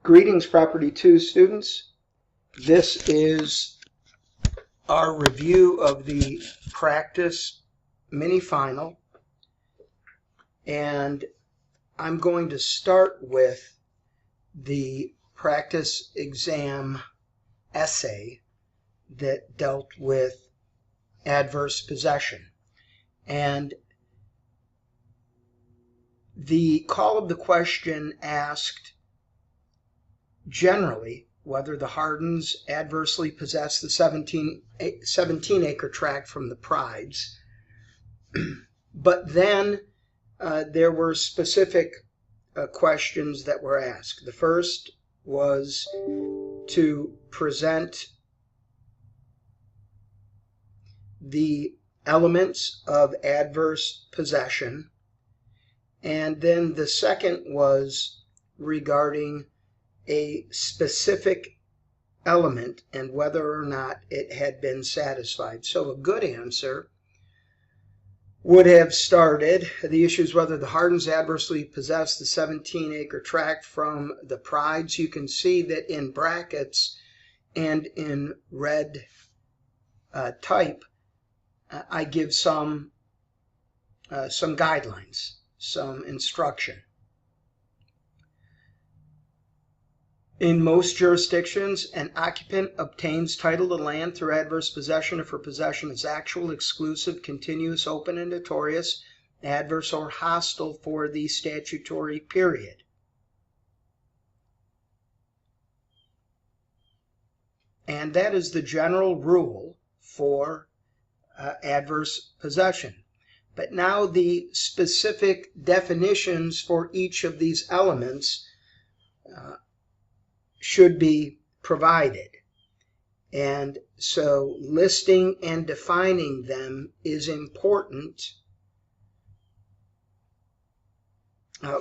Greetings, Property 2 students. This is our review of the practice mini-final, and I'm going to start with the practice exam essay that dealt with adverse possession. And the call of the question asked generally whether the Hardens adversely possessed the 17-acre tract from the Prides. But then there were specific questions that were asked. The first was to present the elements of adverse possession, and then the second was regarding a specific element and whether or not it had been satisfied. So a good answer would have started, the issue is whether the Hardens adversely possessed the 17-acre tract from the Prides. You can see that in brackets and in red type, I give some guidelines, some instruction. In most jurisdictions, an occupant obtains title to land through adverse possession if her possession is actual, exclusive, continuous, open, and notorious, adverse, or hostile for the statutory period. And that is the general rule for adverse possession. But now the specific definitions for each of these elements should be provided. And so listing and defining them is important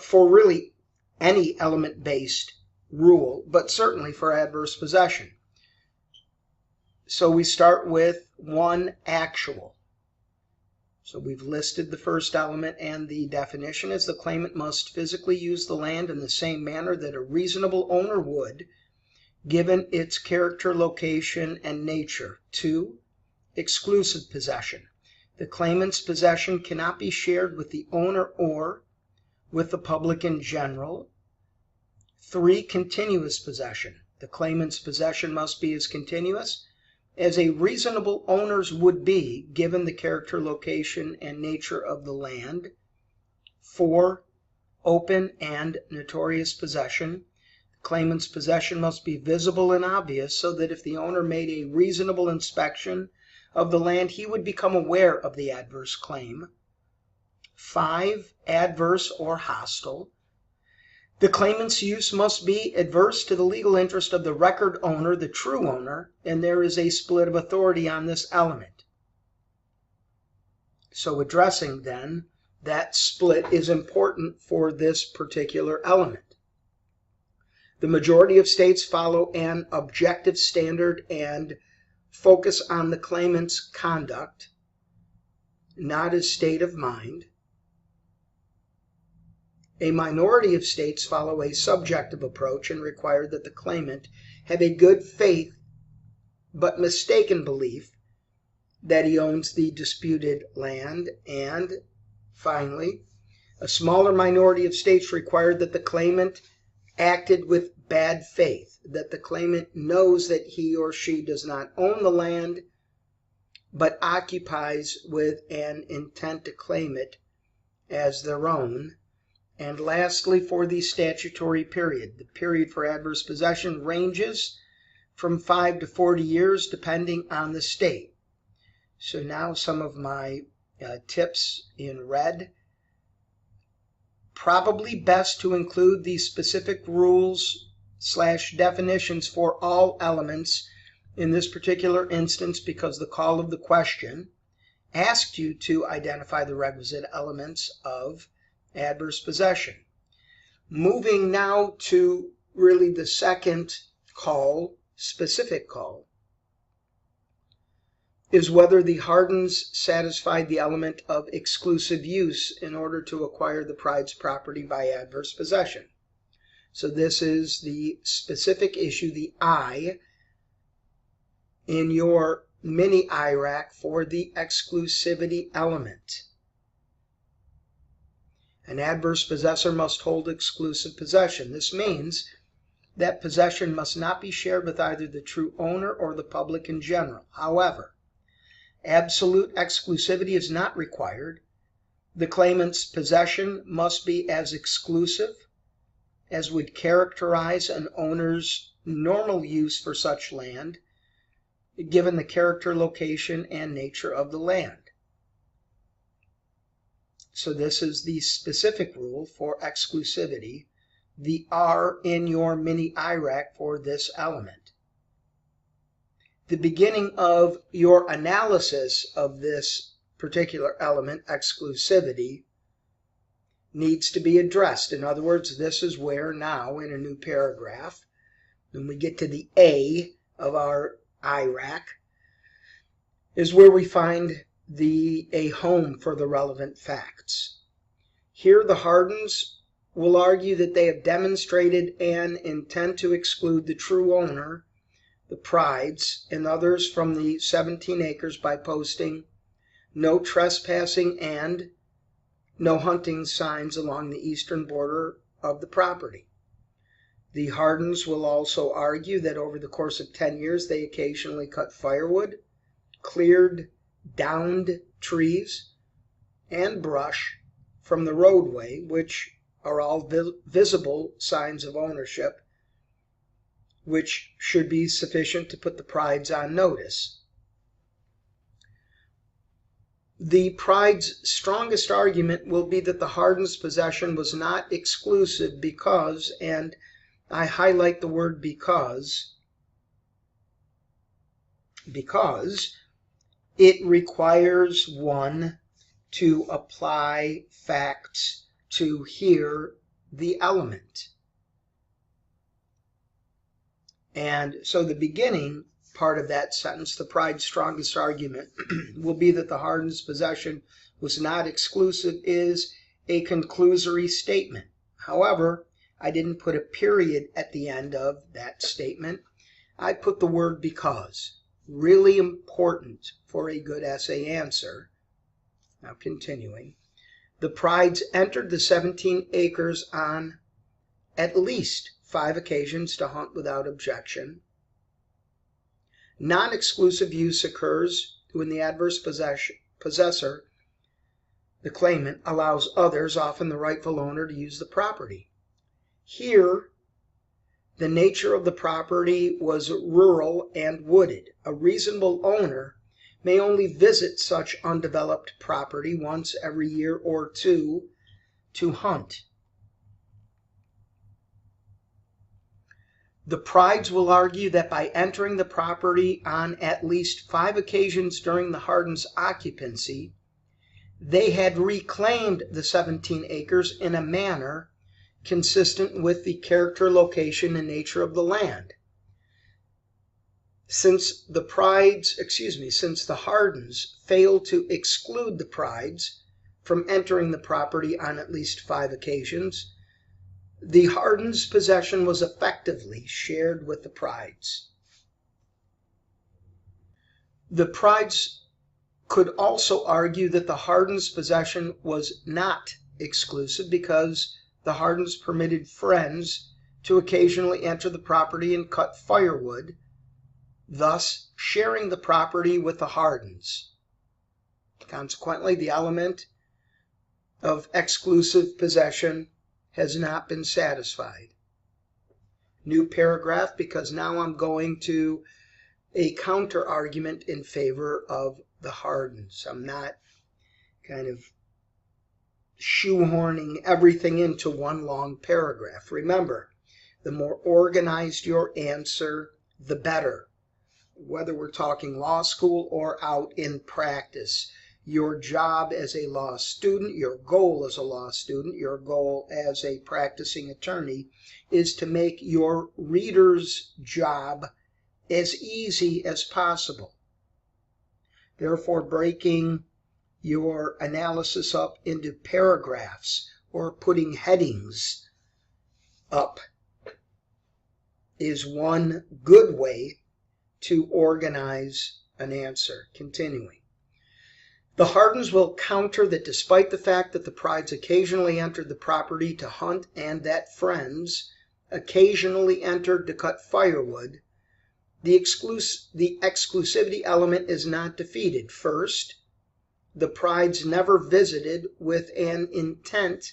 for really any element-based rule, but certainly for adverse possession. So we start with one, actual. So we've listed the first element, and the definition is the claimant must physically use the land in the same manner that a reasonable owner would, given its character, location, and nature. 2, exclusive possession. The claimant's possession cannot be shared with the owner or with the public in general. 3, continuous possession. The claimant's possession must be as continuous as a reasonable owner's would be, given the character, location, and nature of the land. 4, open and notorious possession. The claimant's possession must be visible and obvious so that if the owner made a reasonable inspection of the land, he would become aware of the adverse claim. 5, adverse or hostile. The claimant's use must be adverse to the legal interest of the record owner, the true owner, and there is a split of authority on this element. So addressing then that split is important for this particular element. The majority of states follow an objective standard and focus on the claimant's conduct, not his state of mind. A minority of states follow a subjective approach and require that the claimant have a good faith but mistaken belief that he owns the disputed land. And finally, a smaller minority of states require that the claimant acted with bad faith, that the claimant knows that he or she does not own the land but occupies with an intent to claim it as their own. And lastly, for the statutory period, the period for adverse possession ranges from 5 to 40 years depending on the state. So now some of my tips in red. Probably best to include the specific rules / definitions for all elements in this particular instance, because the call of the question asked you to identify the requisite elements of adverse possession. Moving now to really the second call, specific call, is whether the Hardens satisfied the element of exclusive use in order to acquire the Pride's property by adverse possession. So this is the specific issue, the I, in your mini IRAC for the exclusivity element. An adverse possessor must hold exclusive possession. This means that possession must not be shared with either the true owner or the public in general. However, absolute exclusivity is not required. The claimant's possession must be as exclusive as would characterize an owner's normal use for such land, given the character, location, and nature of the land. So this is the specific rule for exclusivity, the R in your mini IRAC for this element. The beginning of your analysis of this particular element, exclusivity, needs to be addressed. In other words, this is where now in a new paragraph, when we get to the A of our IRAC, is where we find a home for the relevant facts. Here the Hardens will argue that they have demonstrated an intent to exclude the true owner, the Prides, and others from the 17 acres by posting no trespassing and no hunting signs along the eastern border of the property. The Hardens will also argue that over the course of 10 years they occasionally cut firewood, cleared downed trees, and brush from the roadway, which are all visible signs of ownership, which should be sufficient to put the Prides on notice. The Pride's strongest argument will be that the Hardens' possession was not exclusive because, and I highlight the word because it requires one to apply facts to hear the element. And so the beginning part of that sentence, the Pride's strongest argument, will be that the Hardens' possession was not exclusive, is a conclusory statement. However, I didn't put a period at the end of that statement. I put the word because. Really important for a good essay answer. Now continuing. The Prides entered the 17 acres on at least 5 occasions to hunt without objection. Non-exclusive use occurs when the adverse possessor, the claimant, allows others, often the rightful owner, to use the property. Here, the nature of the property was rural and wooded. A reasonable owner may only visit such undeveloped property once every year or two to hunt. The Prides will argue that by entering the property on at least 5 occasions during the Hardens' occupancy, they had reclaimed the 17 acres in a manner consistent with the character, location, and nature of the land. Since the Hardens failed to exclude the Prides from entering the property on at least 5 occasions, the Hardens' possession was effectively shared with the Prides. The Prides could also argue that the Hardens' possession was not exclusive because the Hardens permitted friends to occasionally enter the property and cut firewood, thus sharing the property with the Hardens. Consequently, the element of exclusive possession has not been satisfied. New paragraph, because now I'm going to a counter argument in favor of the Hardens. I'm not kind of shoehorning everything into one long paragraph. Remember, the more organized your answer, the better. Whether we're talking law school or out in practice, your job as a law student, your goal as a law student, your goal as a practicing attorney is to make your reader's job as easy as possible. Therefore, breaking your analysis up into paragraphs or putting headings up is one good way to organize an answer. Continuing. The Hardens will counter that despite the fact that the Prides occasionally entered the property to hunt and that friends occasionally entered to cut firewood, the exclusivity element is not defeated. First, the Prides never visited with an intent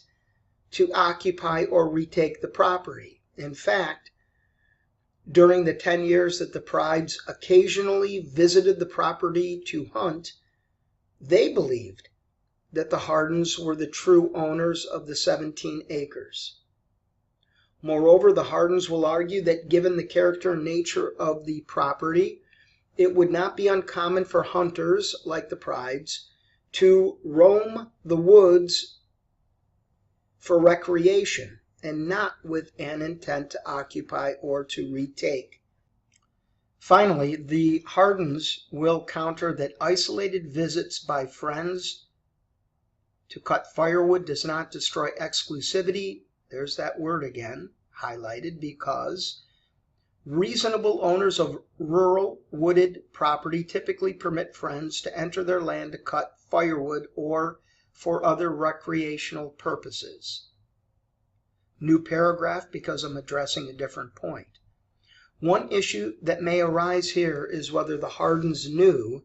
to occupy or retake the property. In fact, during the 10 years that the Prides occasionally visited the property to hunt, they believed that the Hardens were the true owners of the 17 acres. Moreover, the Hardens will argue that given the character and nature of the property, it would not be uncommon for hunters, like the Prides, to roam the woods for recreation and not with an intent to occupy or to retake. Finally, the Hardens will counter that isolated visits by friends to cut firewood does not destroy exclusivity. There's that word again, highlighted, because reasonable owners of rural wooded property typically permit friends to enter their land to cut firewood or for other recreational purposes. New paragraph, because I'm addressing a different point. One issue that may arise here is whether the Hardens knew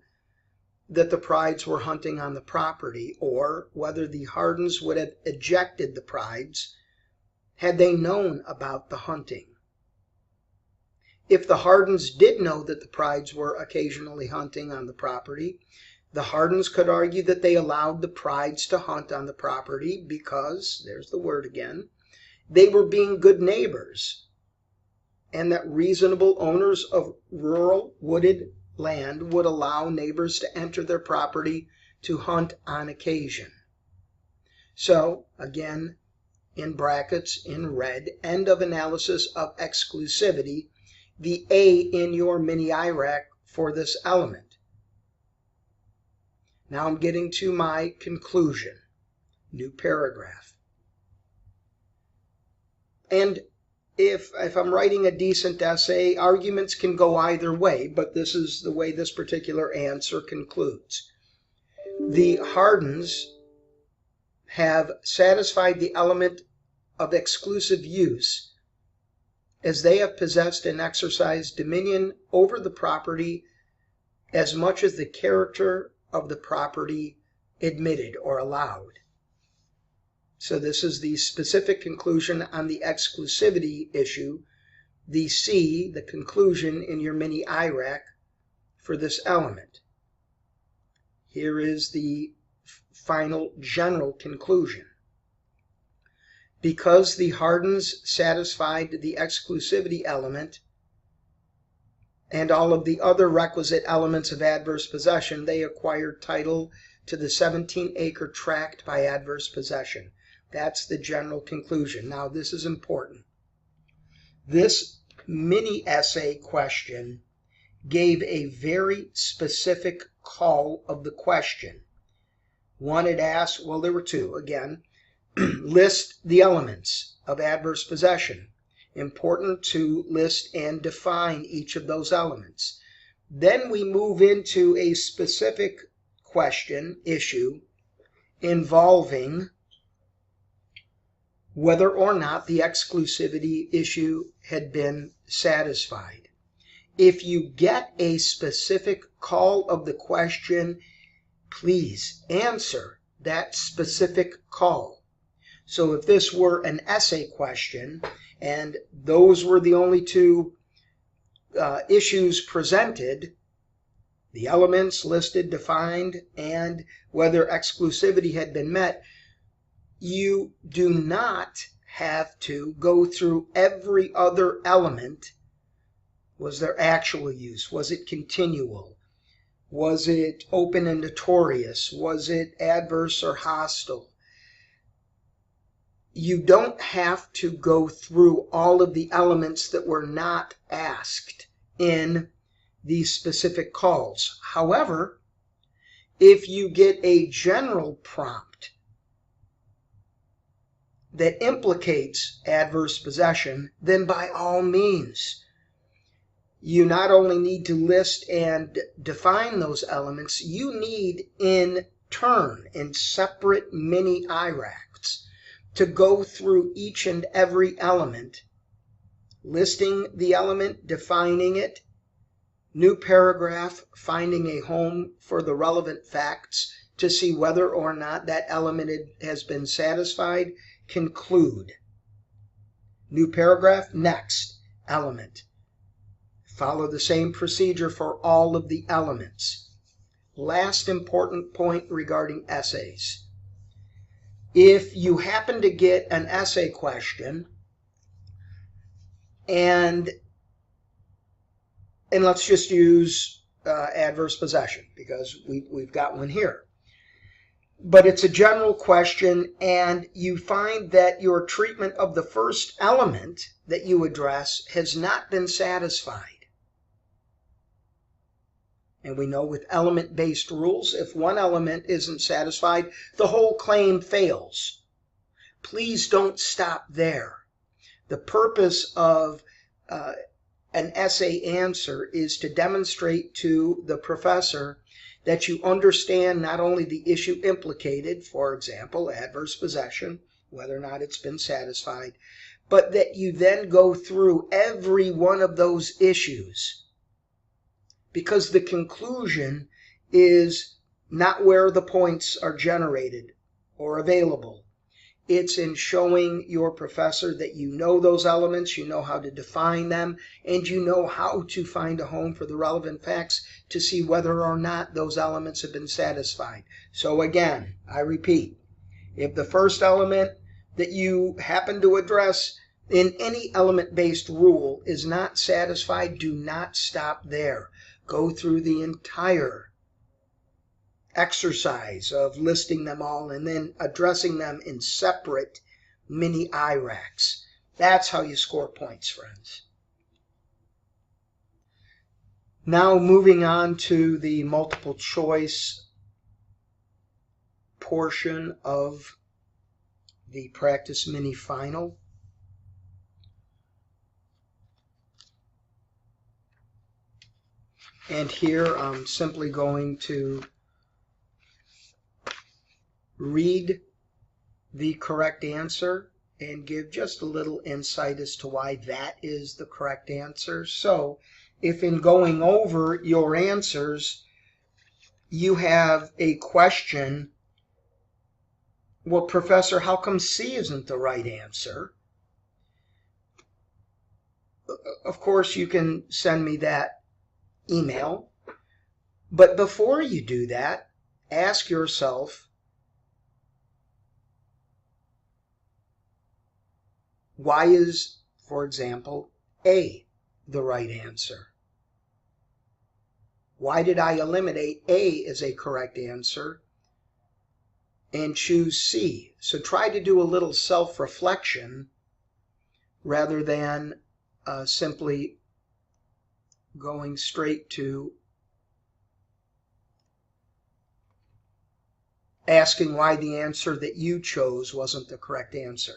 that the Prides were hunting on the property, or whether the Hardens would have ejected the Prides had they known about the hunting. If the Hardens did know that the Prides were occasionally hunting on the property, the Hardens could argue that they allowed the Prides to hunt on the property because, there's the word again, they were being good neighbors, and that reasonable owners of rural wooded land would allow neighbors to enter their property to hunt on occasion. So, again, in brackets in red, end of analysis of exclusivity, the A in your mini IRAC for this element. Now I'm getting to my conclusion. New paragraph. And if I'm writing a decent essay, arguments can go either way, but this is the way this particular answer concludes. The Hardens have satisfied the element of exclusive use, as they have possessed and exercised dominion over the property as much as the character of the property admitted or allowed. So this is the specific conclusion on the exclusivity issue, the C, the conclusion in your mini IRAC for this element. Here is the final general conclusion. Because the Hardens satisfied the exclusivity element and all of the other requisite elements of adverse possession, they acquired title to the 17-acre tract by adverse possession. That's the general conclusion. Now, this is important. This mini essay question gave a very specific call of the question. One had asked, well, there were two, again, list the elements of adverse possession. Important to list and define each of those elements. Then we move into a specific question, issue, involving whether or not the exclusivity issue had been satisfied. If you get a specific call of the question, please answer that specific call. So if this were an essay question, and those were the only two issues presented, the elements listed, defined, and whether exclusivity had been met, you do not have to go through every other element. Was there actual use? Was it continual? Was it open and notorious? Was it adverse or hostile? You don't have to go through all of the elements that were not asked in these specific calls. However, if you get a general prompt that implicates adverse possession, then by all means, you not only need to list and define those elements, you need in turn, in separate mini IRACs, to go through each and every element, listing the element, defining it, new paragraph, finding a home for the relevant facts to see whether or not that element has been satisfied, conclude. New paragraph, next element. Follow the same procedure for all of the elements. Last important point regarding essays. If you happen to get an essay question, and let's just use adverse possession because we've got one here. But it's a general question, and you find that your treatment of the first element that you address has not been satisfied. And we know with element-based rules, if one element isn't satisfied, the whole claim fails. Please don't stop there. The purpose of an essay answer is to demonstrate to the professor that you understand not only the issue implicated, for example, adverse possession, whether or not it's been satisfied, but that you then go through every one of those issues. Because the conclusion is not where the points are generated or available. It's in showing your professor that you know those elements, you know how to define them, and you know how to find a home for the relevant facts to see whether or not those elements have been satisfied. So again, I repeat, if the first element that you happen to address in any element-based rule is not satisfied, do not stop there. Go through the entire exercise of listing them all and then addressing them in separate mini IRACs. That's how you score points, friends. Now moving on to the multiple choice portion of the practice mini final. And here I'm simply going to read the correct answer and give just a little insight as to why that is the correct answer. So if in going over your answers you have a question, well, Professor, how come C isn't the right answer? Of course, you can send me that email. But before you do that, ask yourself, why is, for example, A the right answer? Why did I eliminate A as a correct answer and choose C? So try to do a little self-reflection rather than simply going straight to asking why the answer that you chose wasn't the correct answer.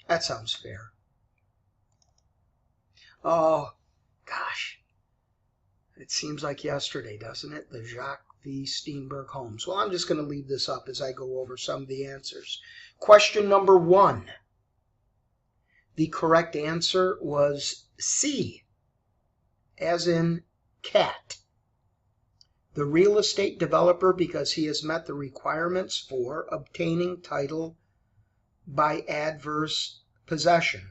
That sounds fair. Oh, gosh. It seems like yesterday, doesn't it? The Jacques v. Steenberg Holmes. Well, I'm just going to leave this up as I go over some of the answers. Question number 1. The correct answer was C, as in cat. The real estate developer, because he has met the requirements for obtaining title by adverse possession.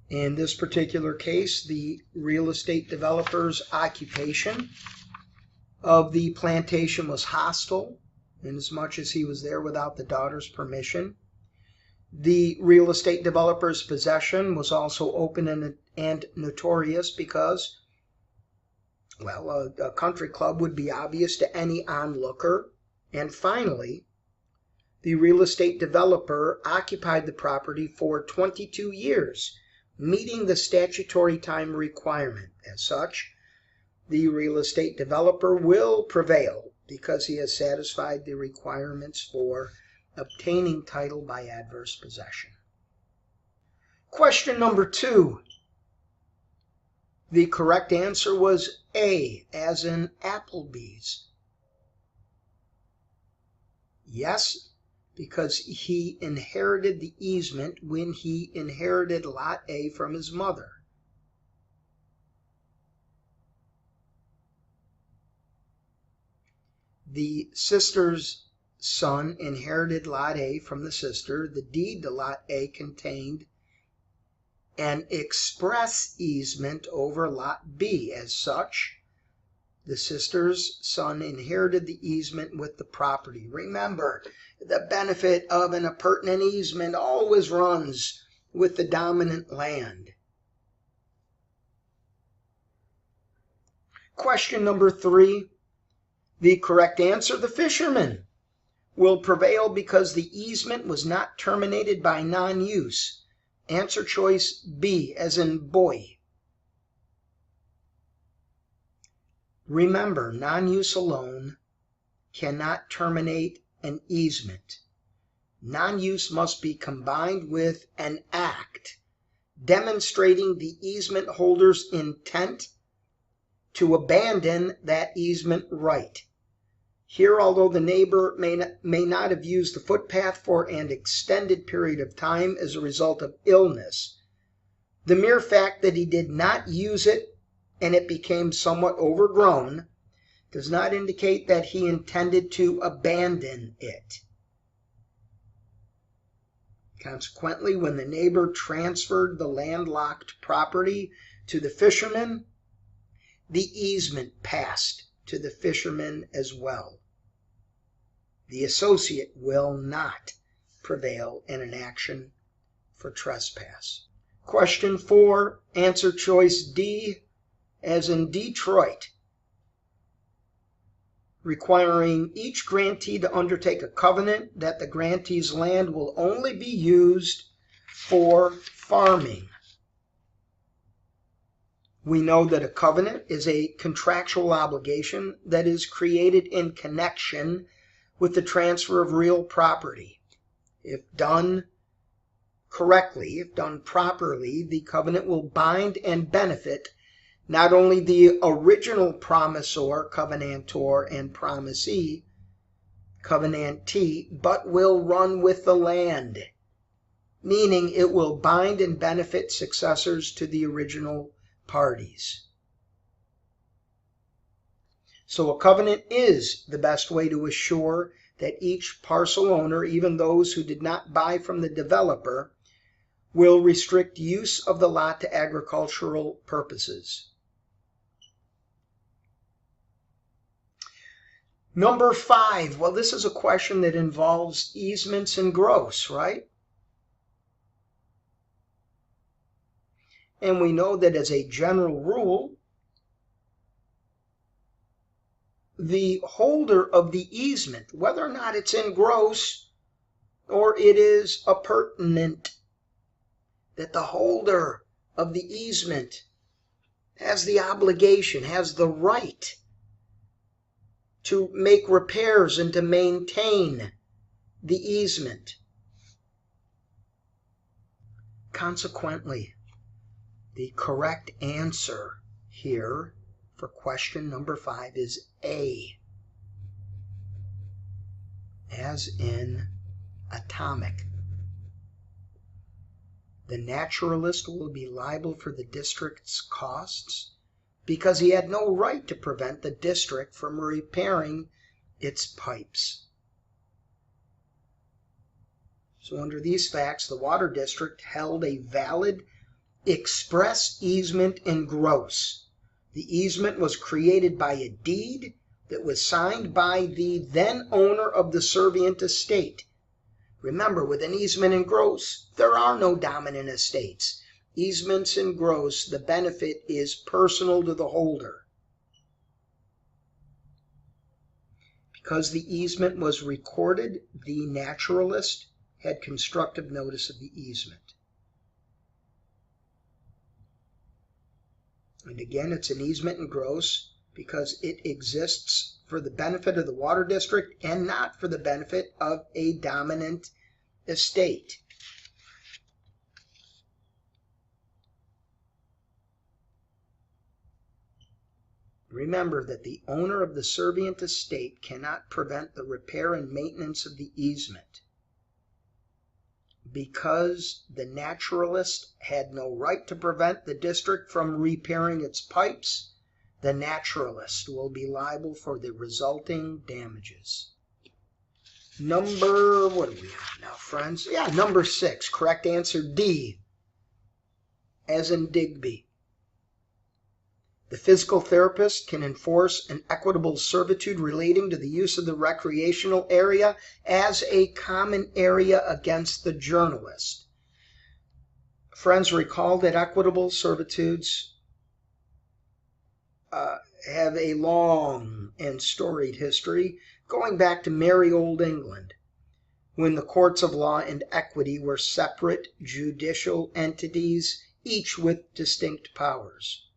In this particular case, the real estate developer's occupation of the plantation was hostile, inasmuch as he was there without the daughter's permission. The real estate developer's possession was also open and notorious because, well, a country club would be obvious to any onlooker. And finally, the real estate developer occupied the property for 22 years, meeting the statutory time requirement. As such, the real estate developer will prevail because he has satisfied the requirements for obtaining title by adverse possession. Question number 2. The correct answer was A, as in Applebee's. Yes, because he inherited the easement when he inherited Lot A from his mother. The sister's son inherited Lot A from the sister. The deed to Lot A contained an express easement over Lot B. As such, the sister's son inherited the easement with the property. Remember, the benefit of an appurtenant easement always runs with the dominant land. Question number 3. The correct answer, the fisherman, will prevail because the easement was not terminated by non-use. Answer choice B, as in boy. Remember, non-use alone cannot terminate an easement. Non-use must be combined with an act demonstrating the easement holder's intent to abandon that easement right. Here, although the neighbor may not have used the footpath for an extended period of time as a result of illness, the mere fact that he did not use it and it became somewhat overgrown does not indicate that he intended to abandon it. Consequently, when the neighbor transferred the landlocked property to the fisherman, the easement passed to the fisherman as well. The associate will not prevail in an action for trespass. Question 4, answer choice D, as in Detroit, requiring each grantee to undertake a covenant that the grantee's land will only be used for farming. We know that a covenant is a contractual obligation that is created in connection with the transfer of real property. If done correctly, if done properly, the covenant will bind and benefit not only the original promisor, covenantor, and promisee, covenantee, but will run with the land, meaning it will bind and benefit successors to the original parties. So a covenant is the best way to assure that each parcel owner, even those who did not buy from the developer, will restrict use of the lot to agricultural purposes. Number 5, well, this is a question that involves easements and gross, right? And we know that as a general rule, the holder of the easement, whether or not it's in gross or it is appurtenant, that the holder of the easement has the obligation, has the right to make repairs and to maintain the easement. Consequently, the correct answer here for question number 5 is A, as in atomic. The naturalist will be liable for the district's costs because he had no right to prevent the district from repairing its pipes. So under these facts, the water district held a valid express easement in gross. The easement was created by a deed that was signed by the then owner of the servient estate. Remember, with an easement in gross, there are no dominant estates. Easements in gross, the benefit is personal to the holder. Because the easement was recorded, the naturalist had constructive notice of the easement. And again, it's an easement in gross because it exists for the benefit of the water district and not for the benefit of a dominant estate. Remember that the owner of the servient estate cannot prevent the repair and maintenance of the easement. Because the naturalist had no right to prevent the district from repairing its pipes, the naturalist will be liable for the resulting damages. Number, what do we have now, friends? Yeah, number 6. Correct answer D, as in Digby. The physical therapist can enforce an equitable servitude relating to the use of the recreational area as a common area against the journalist. Friends, recall that equitable servitudes have a long and storied history, going back to merry old England, when the courts of law and equity were separate judicial entities, each with distinct powers.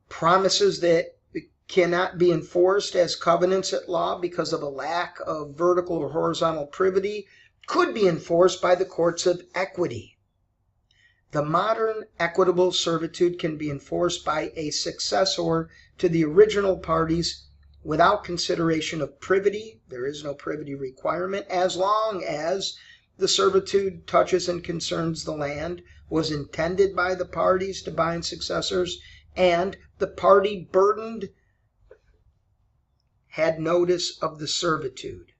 Promises that cannot be enforced as covenants at law because of a lack of vertical or horizontal privity could be enforced by the courts of equity. The modern equitable servitude can be enforced by a successor to the original parties without consideration of privity. There is no privity requirement as long as the servitude touches and concerns the land, was intended by the parties to bind successors, and the party burdened had notice of the servitude.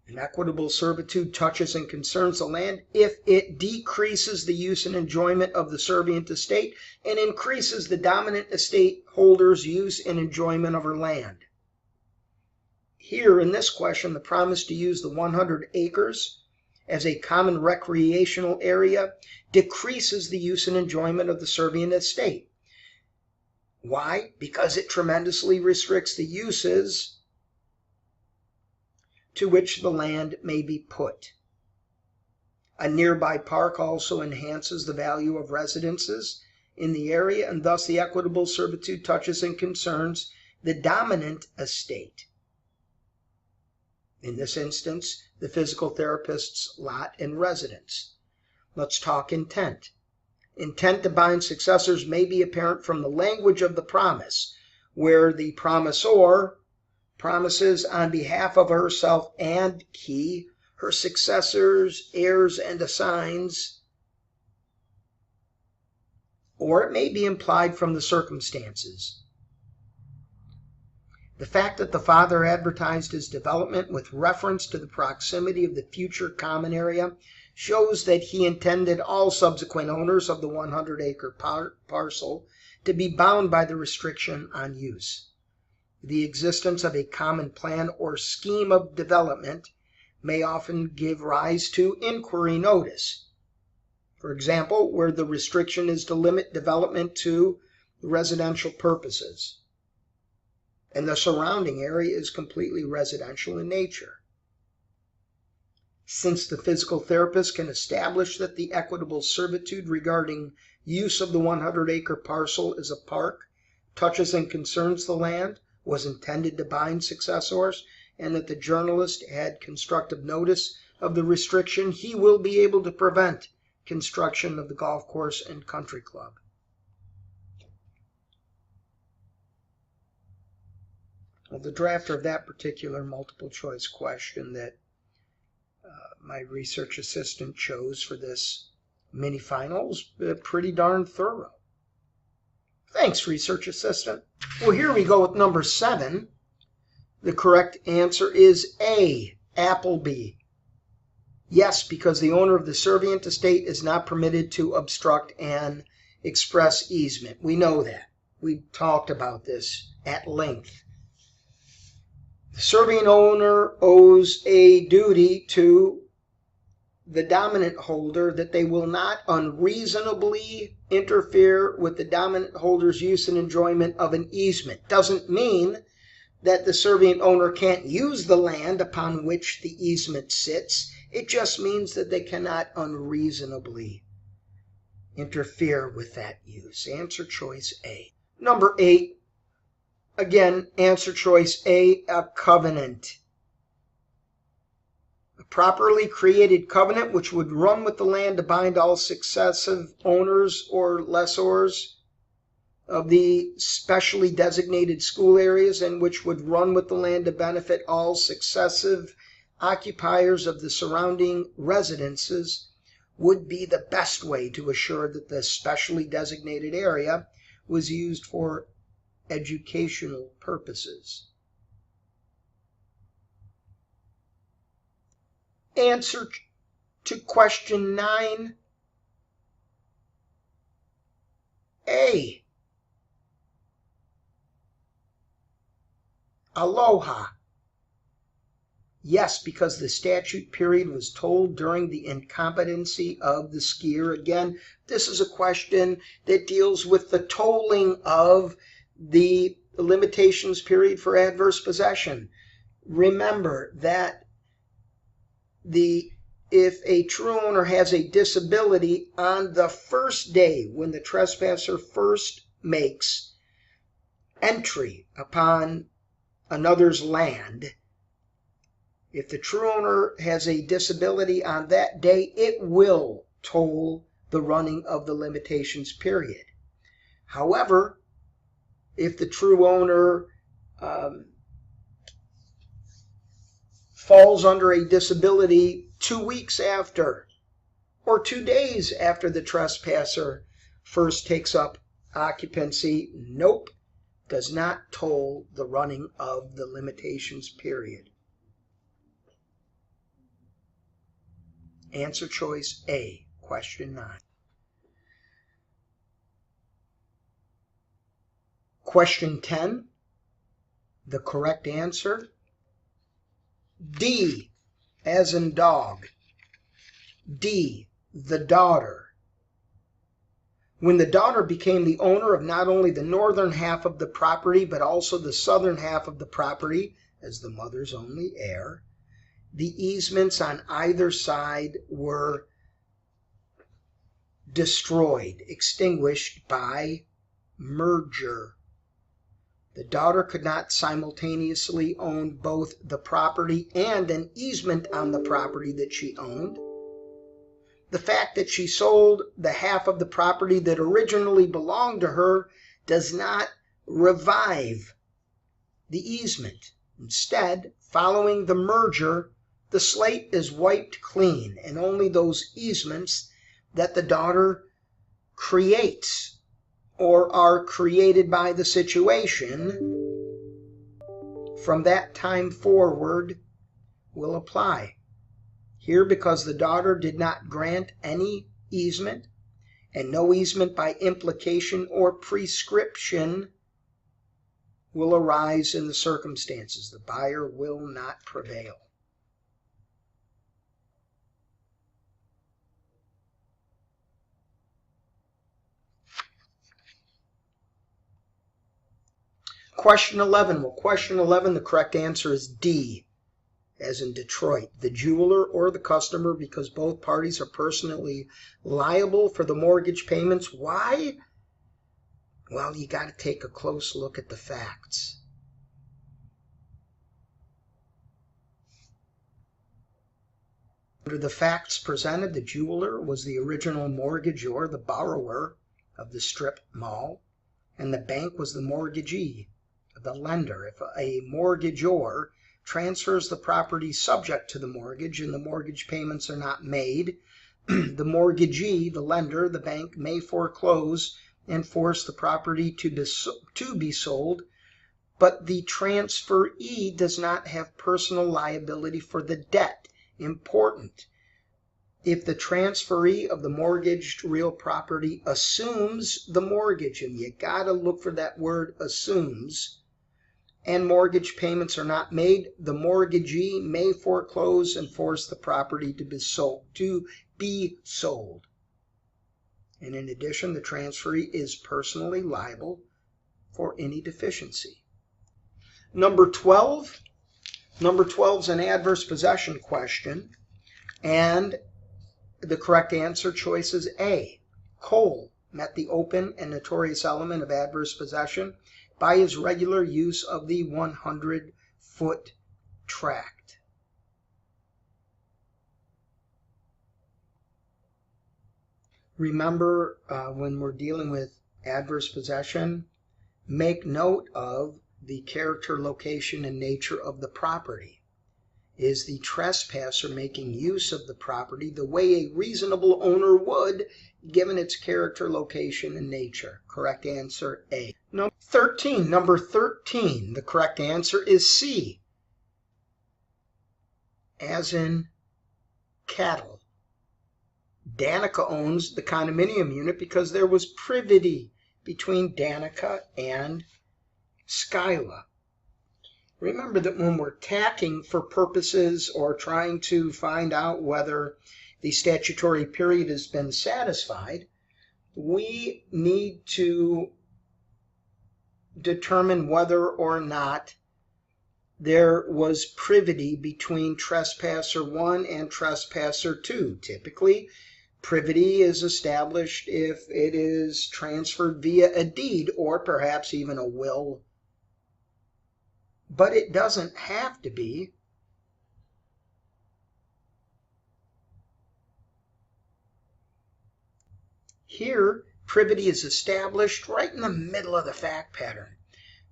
An equitable servitude touches and concerns the land if it decreases the use and enjoyment of the servient estate and increases the dominant estate holder's use and enjoyment of her land. Here in this question, the promise to use the 100 acres as a common recreational area decreases the use and enjoyment of the servient estate. Why? Because it tremendously restricts the uses to which the land may be put. A nearby park also enhances the value of residences in the area, and thus the equitable servitude touches and concerns the dominant estate. In this instance, the physical therapist's lot and residence. Let's talk intent. Intent to bind successors may be apparent from the language of the promise, where the promisor promises on behalf of herself and her successors, heirs, and assigns, or it may be implied from the circumstances. The fact that the father advertised his development with reference to the proximity of the future common area shows that he intended all subsequent owners of the 100-acre parcel to be bound by the restriction on use. The existence of a common plan or scheme of development may often give rise to inquiry notice. For example, where the restriction is to limit development to residential purposes, and the surrounding area is completely residential in nature. Since the physical therapist can establish that the equitable servitude regarding use of the 100-acre parcel as a park touches and concerns the land, was intended to bind successors, and that the journalist had constructive notice of the restriction, he will be able to prevent construction of the golf course and country club. Well, the drafter of that particular multiple choice question that my research assistant chose for this mini final was pretty darn thorough. Thanks, research assistant. Well, here we go with number 7. The correct answer is A, Appleby. Yes, because the owner of the servient estate is not permitted to obstruct an express easement. We know that. We talked about this at length. The servient owner owes a duty to the dominant holder that they will not unreasonably interfere with the dominant holder's use and enjoyment of an easement. Doesn't mean that the servient owner can't use the land upon which the easement sits. It just means that they cannot unreasonably interfere with that use. Answer choice A. Number 8. Again, answer choice A, a covenant. A properly created covenant which would run with the land to bind all successive owners or lessors of the specially designated school areas, and which would run with the land to benefit all successive occupiers of the surrounding residences, would be the best way to assure that the specially designated area was used for educational purposes. Answer to question 9A. Aloha. Yes, because the statute period was told during the incompetency of the skier. Again, this is a question that deals with the tolling of the limitations period for adverse possession. Remember that if a true owner has a disability on the first day when the trespasser first makes entry upon another's land, if the true owner has a disability on that day, it will toll the running of the limitations period. However, if the true owner falls under a disability 2 weeks after or 2 days after the trespasser first takes up occupancy, nope, does not toll the running of the limitations period. Answer choice A, question 9. Question 10, the correct answer, D, as in dog. D, the daughter. When the daughter became the owner of not only the northern half of the property, but also the southern half of the property as the mother's only heir, the easements on either side were destroyed, extinguished by merger. The daughter could not simultaneously own both the property and an easement on the property that she owned. The fact that she sold the half of the property that originally belonged to her does not revive the easement. Instead, following the merger, the slate is wiped clean, and only those easements that the daughter creates or are created by the situation from that time forward will apply. Here, because the daughter did not grant any easement, and no easement by implication or prescription will arise in the circumstances, the buyer will not prevail. Question 11. Well, question 11, the correct answer is D, as in Detroit, the jeweler or the customer, because both parties are personally liable for the mortgage payments. Why? Well, you got to take a close look at the facts. Under the facts presented, the jeweler was the original mortgagor, the borrower of the strip mall, and the bank was the mortgagee, the lender. If a mortgagor transfers the property subject to the mortgage and the mortgage payments are not made, the mortgagee, the lender, the bank, may foreclose and force the property to be sold, but the transferee does not have personal liability for the debt. Important. If the transferee of the mortgaged real property assumes the mortgage, and you got to look for that word assumes, and mortgage payments are not made, the mortgagee may foreclose and force the property to be sold. And in addition, the transferee is personally liable for any deficiency. Number 12. Number 12 is an adverse possession question, and the correct answer choice is A. Cole met the open and notorious element of adverse possession by his regular use of the 100-foot tract. Remember, when we're dealing with adverse possession, make note of the character, location, and nature of the property. Is the trespasser making use of the property the way a reasonable owner would, given its character, location, and nature? Correct answer, A. Number 13, the correct answer is C, as in cattle. Danica owns the condominium unit because there was privity between Danica and Skyla. Remember that when we're tacking for purposes or trying to find out whether the statutory period has been satisfied, we need to determine whether or not there was privity between trespasser 1 and trespasser 2. Typically, privity is established if it is transferred via a deed or perhaps even a will. But it doesn't have to be. Here, privity is established right in the middle of the fact pattern.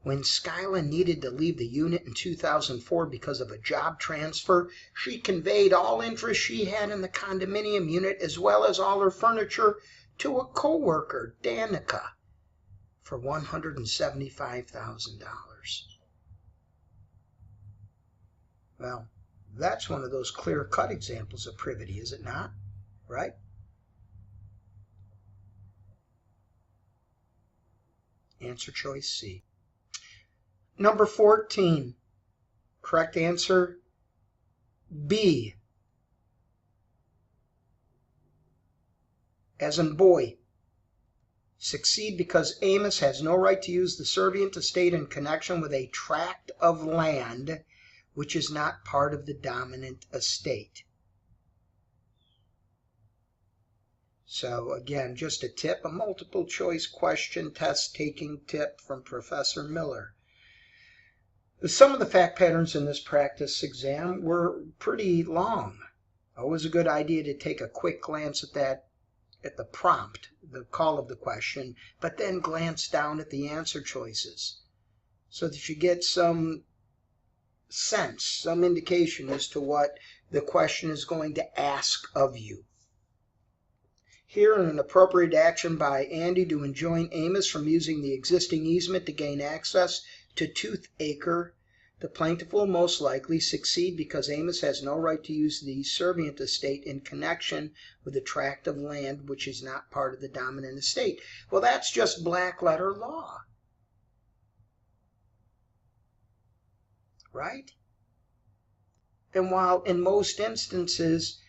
When Skyla needed to leave the unit in 2004 because of a job transfer, she conveyed all interest she had in the condominium unit as well as all her furniture to a co-worker, Danica, for $175,000. Well, that's one of those clear-cut examples of privity, is it not? Right? Answer choice C. Number 14, correct answer B, as in boy. Succeed because Amos has no right to use the servient estate in connection with a tract of land which is not part of the dominant estate. So again, just a tip, a multiple choice question test taking tip from Professor Miller. Some of the fact patterns in this practice exam were pretty long. Always a good idea to take a quick glance at that, at the prompt, the call of the question, but then glance down at the answer choices so that you get some sense, some indication as to what the question is going to ask of you. Here, an appropriate action by Andy to enjoin Amos from using the existing easement to gain access to Tooth Acre. The plaintiff will most likely succeed because Amos has no right to use the servient estate in connection with a tract of land which is not part of the dominant estate. Well, that's just black letter law, right? And while in most instances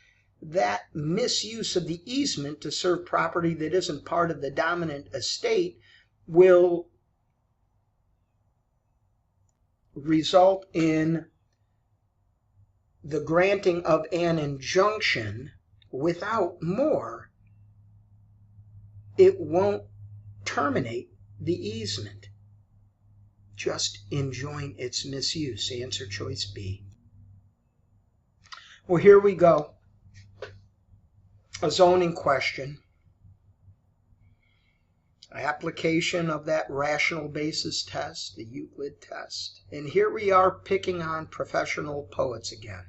that misuse of the easement to serve property that isn't part of the dominant estate will result in the granting of an injunction without more, it won't terminate the easement. Just enjoin its misuse. Answer choice B. Well, here we go. A zoning question. Application of that rational basis test, the Euclid test. And here we are picking on professional poets again.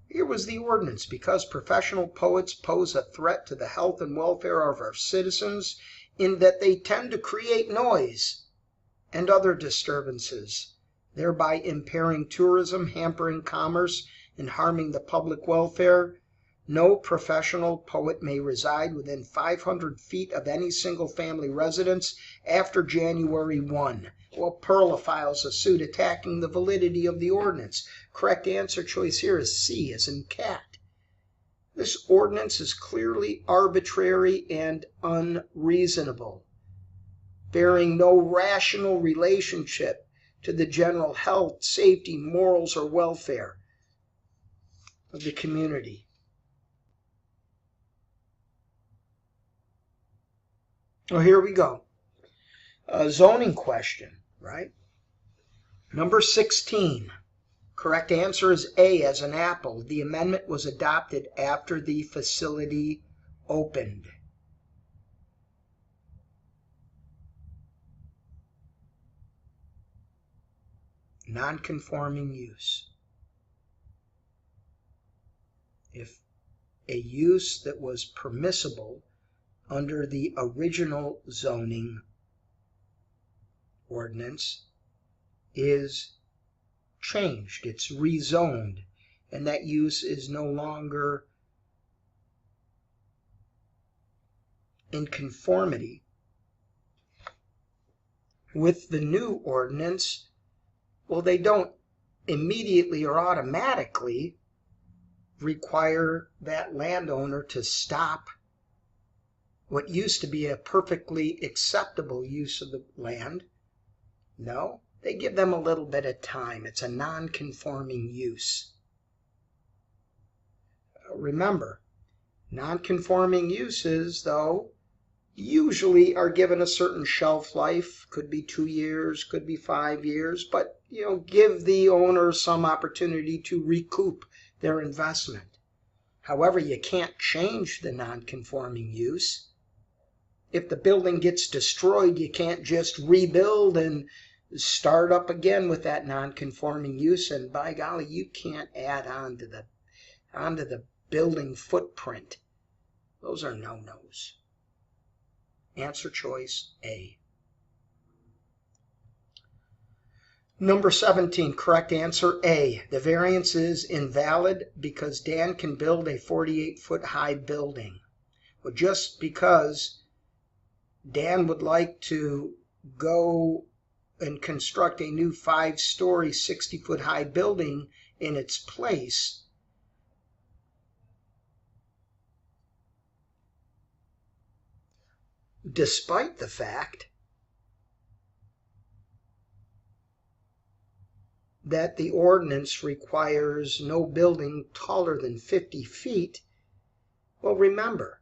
Here was the ordinance. Because professional poets pose a threat to the health and welfare of our citizens in that they tend to create noise and other disturbances, thereby impairing tourism, hampering commerce, and harming the public welfare, no professional poet may reside within 500 feet of any single-family residence after January 1. Well, Perla files a suit attacking the validity of the ordinance. Correct answer choice here is C, as in cat. This ordinance is clearly arbitrary and unreasonable, bearing no rational relationship to the general health, safety, morals, or welfare of the community. Well, here we go. A zoning question, right? Number 16, Correct answer is A, as an apple. The amendment was adopted after the facility opened. Non-conforming use. If a use that was permissible under the original zoning ordinance is changed, it's rezoned, and that use is no longer in conformity with the new ordinance, well, they don't immediately or automatically require that landowner to stop what used to be a perfectly acceptable use of the land. No, they give them a little bit of time. It's a non-conforming use. Remember, non-conforming uses, though, usually are given a certain shelf life. Could be 2 years, could be 5 years, but give the owner some opportunity to recoup their investment. However, you can't change the non-conforming use. If the building gets destroyed, you can't just rebuild and start up again with that non-conforming use, and by golly, you can't add on to the building footprint. Those are no-nos. Answer choice A. Number 17, correct answer A. The variance is invalid because Dan can build a 48-foot high building. Well, just because Dan would like to go and construct a new 5-story, 60-foot high building in its place, despite the fact that the ordinance requires no building taller than 50 feet, well, remember,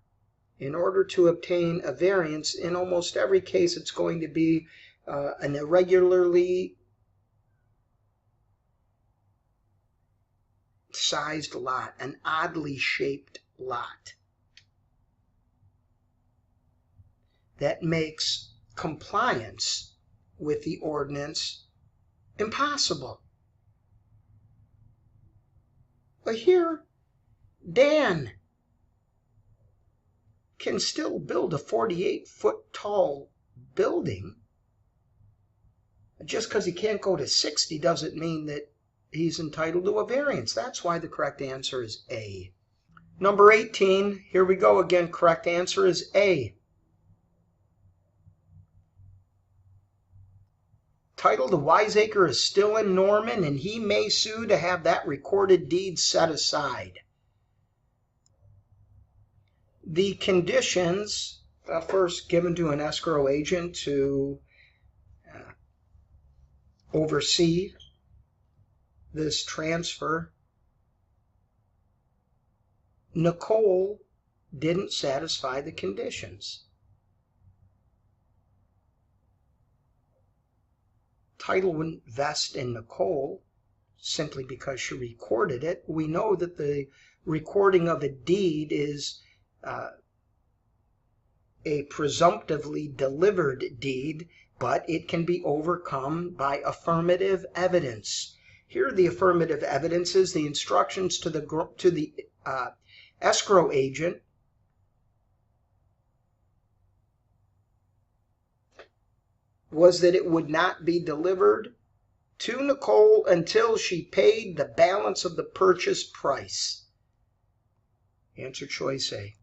in order to obtain a variance, in almost every case, it's going to be an irregularly sized lot, an oddly shaped lot. That makes compliance with the ordinance impossible. But here, Dan can still build a 48-foot tall building. Just because he can't go to 60 doesn't mean that he's entitled to a variance. That's why the correct answer is A. Number 18, here we go again. Correct answer is A. Title: The wiseacre is still in Norman, and he may sue to have that recorded deed set aside. The conditions, first given to an escrow agent to oversee this transfer. Nicole didn't satisfy the conditions. Title wouldn't vest in Nicole simply because she recorded it. We know that the recording of a deed is a presumptively delivered deed, but it can be overcome by affirmative evidence. Here, the affirmative evidence is the instructions to the escrow agent was that it would not be delivered to Nicole until she paid the balance of the purchase price. Answer choice A.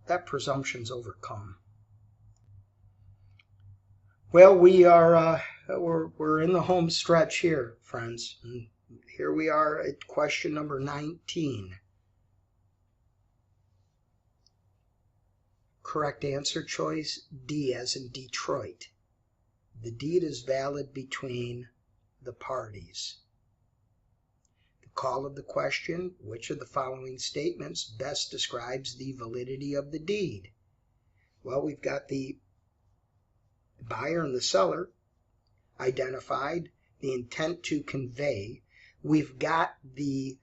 That presumption's overcome. Well, we're in the home stretch here, friends. And here we are at question number 19. Correct answer choice D, as in Detroit. The deed is valid between the parties. The call of the question: which of the following statements best describes the validity of the deed? Well, we've got the buyer and the seller identified the intent to convey We've got the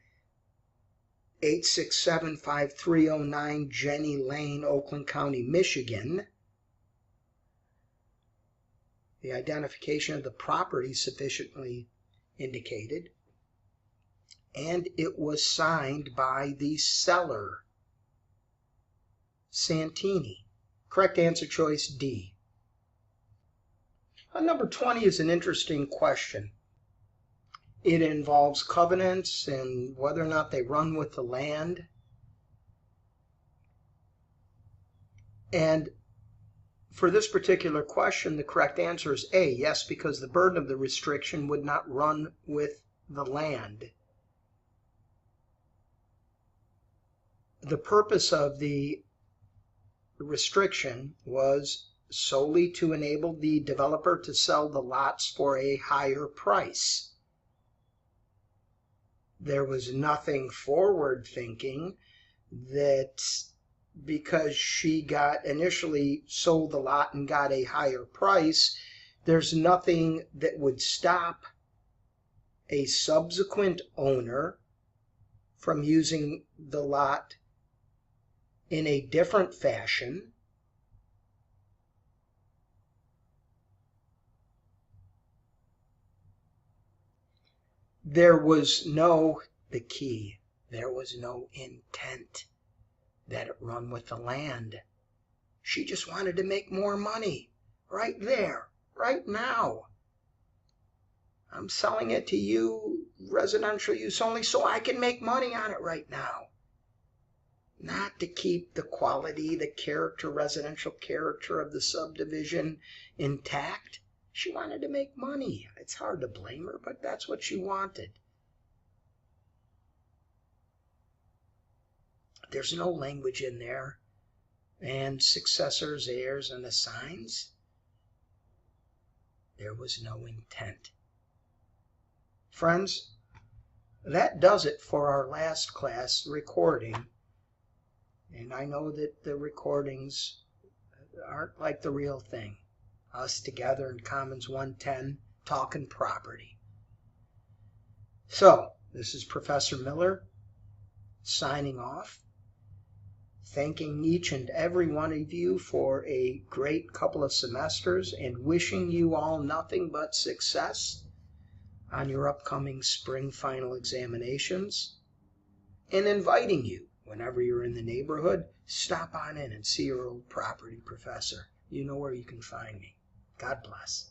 8675309 Jenny Lane, Oakland County, Michigan. The identification of the property sufficiently indicated. And it was signed by the seller, Santini. Correct answer choice D. Number 20 is an interesting question. It involves covenants and whether or not they run with the land. And for this particular question, the correct answer is A, yes, because the burden of the restriction would not run with the land. The purpose of the restriction was solely to enable the developer to sell the lots for a higher price. There was nothing forward thinking that because she got initially sold the lot and got a higher price, there's nothing that would stop a subsequent owner from using the lot in a different fashion. There was no, the key, there was no intent that it run with the land. She just wanted to make more money right there, right now. I'm selling it to you, residential use only, so I can make money on it right now. Not to keep the quality, the character, residential character of the subdivision intact. She wanted to make money. It's hard to blame her, but that's what she wanted. There's no language in there. And successors, heirs, and assigns. There was no intent. Friends, that does it for our last class recording. And I know that the recordings aren't like the real thing. Us together in Commons 110 talking property. So, this is Professor Miller signing off, thanking each and every one of you for a great couple of semesters and wishing you all nothing but success on your upcoming spring final examinations, and inviting you, whenever you're in the neighborhood, stop on in and see your old property professor. You know where you can find me. God bless.